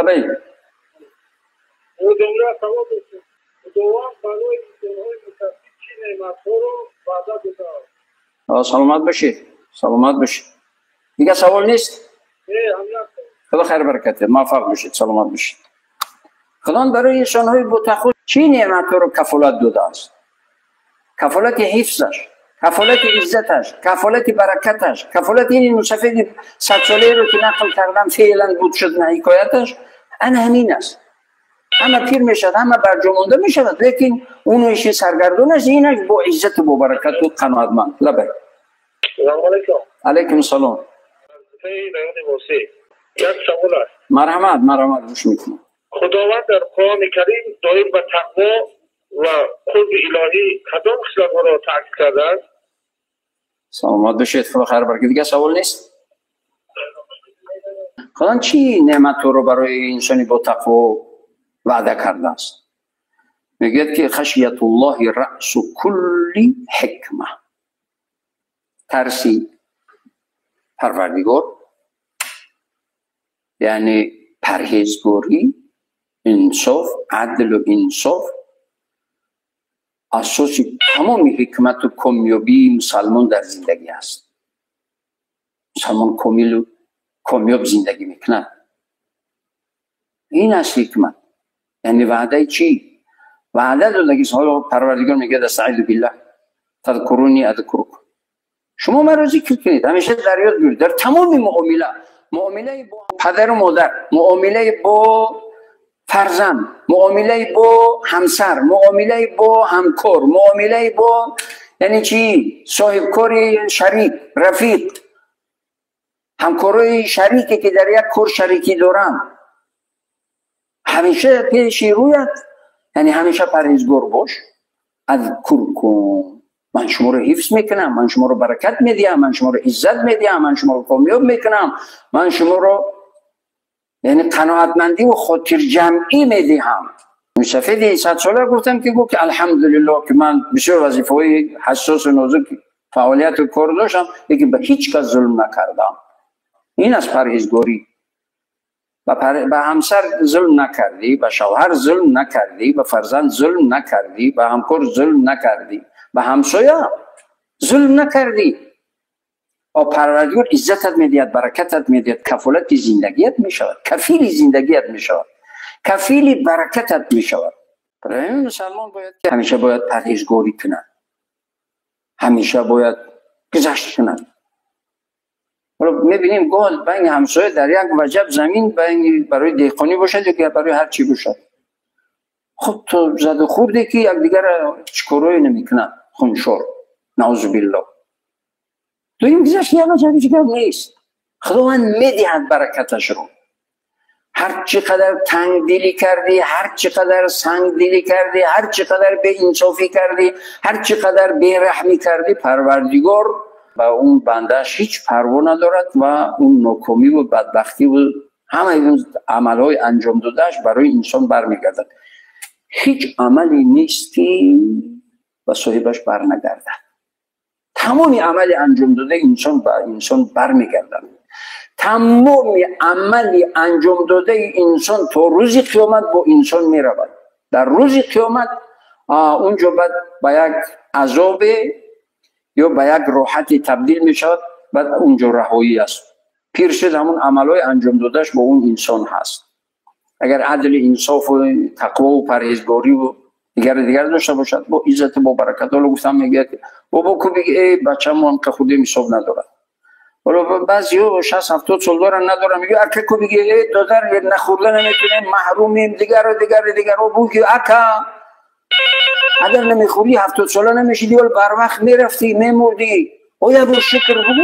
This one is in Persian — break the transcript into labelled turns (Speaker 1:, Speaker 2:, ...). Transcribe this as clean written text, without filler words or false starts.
Speaker 1: لبیک. سلامت باشید. سلامت باشید. دیگه سوال نیست؟ خدا خیر برکته. موفق باشید. سلامت باشید. خدا برای انسان‌های بتخود چی نعمت رو کفالت داده است؟ کفالت حفظش، کفالت عزتش، کفالت برکتش، کفالت این سفید 100 ساله رو که نقل کردم فعلا بود شد نه حکایتش، همین است. همه پیر میشد، همه برجامونده میشود، لیکن اونویش سرگردونش اینش با عزت و با برکت و قناعتمند. لبیک.
Speaker 2: سلام علیکم.
Speaker 1: علیکم سلام.
Speaker 2: یک سوال است.
Speaker 1: مرحمت روش میکنم.
Speaker 2: خداوند در قرآن کریم دایر به تقوا و قرب الهی کدام خصلت‌ها را تاکید کرده است؟
Speaker 1: سلامت باشید. خدا خیر برکت. دیگه سوال نیست؟ خدا چی نعمت رو برای انسانی با تقوا وعده کرده است؟ میگه که خشیت الله رأس کل حکمه. ترسی پروردگار یعنی پرهیزگاری، انصاف، عدل و انصاف اساس تمام حکمت و کامیابی مسلمان در زندگی است. مسلمان کامل و کامیاب زندگی میکنه. این است حکمت. یعنی وعده چی؟ وعده دادگی حالا پروردگار میگه استعیذ بالله تذکرونی اذکرکم. شما من رو ذکر کنید، همیشه در یاد بگیرید. در تمام معامله با پدر و مادر، معامله با فرزند، معامله با همسر، معامله با همکار، معامله با یعنی چی؟ صاحبکار شریک، رفیق، همکارای شریکی که در یک کار شریکی دارن، همیشه پیش رویت یعنی همیشه پرهیزگار باش. اذکرکم، من شما رو حفظ میکنم، من شما رو برکت میدیم، من شما رو عزت میدیم، من شما رو کامیاب میکنم، من شما رو یعنی قناعتمندی و خاطر جمعی میدهم. سفید 100 ساله گفتم که گفت الحمدلله که من بسیار وظیفه‌های حساس و نازک فعالیت و کار داشتم، لیکن به هیچ کس ظلم نکردم. این از پرهیزگاری. به همسر ظلم نکردی، به شوهر ظلم نکردی، به فرزند ظلم نکردی، به همکار ظلم نکردی، به همسایه ظلم نکردی. و پروردگار عزتت میدهد، برکتت میدهد، کفالت زندگیت میشود، کفیل زندگیت میشود، کفیل برکتت میشود. برای این مسلمان باید همیشه باید پرهیزگاری کنند، همیشه باید گذشت کنند. میبینیم گاز بین همسایه در یک وجب زمین برای دهقانی باشد یا برای هر چی باشد، خود تو زد و خورده که یک دیگر چکروی نمیکنن، خونشور، نعوذ بالله. تو این گذشت یک وجبی چکر نیست. خداوند میدهد برکتش رو. هر چقدر تنگ دلی کردی، هر چقدر سنگ دلی کردی، هر چقدر به انصافی کردی، هر چقدر به رحمی کردی، پروردگار و اون بندهش هیچ پروا ندارد و اون ناکامی و بدبختی و همه اون عملهای انجام دادهش برای انسان برمیگردد. هیچ عملی نیست که به صاحبش برنگردد. تمام عمل انجام داده انسان به انسان برمیگردد. تمام عملی انجام داده انسان تا روز قیامت با انسان میرود. در روز قیامت اونجا بعد به یک عذاب یا به یک راحتی تبدیل می شود، بعد اونجا رهایی است. پیر شد همون عملهای انجام دادهش با اون انسان هست. اگر عدل، انصاف و تقوا و پرهیزگاری و دیگر داشته باشد با عزت با برکت. حالا گفتم میگه بابا کو بگه ای بچه ما که خودی حساب ندارد. حالا بعضی‌ها 60-70 سال دارن ندارن، میگه اکه کو بگه ای دادر نخورده نمیتونیم محرومیم دیگر و بگه اکا اگر نمیخوری 70 ساله نمیشیدی ولی بر وقت میرفتی میمردی. او یا بر شکر بگو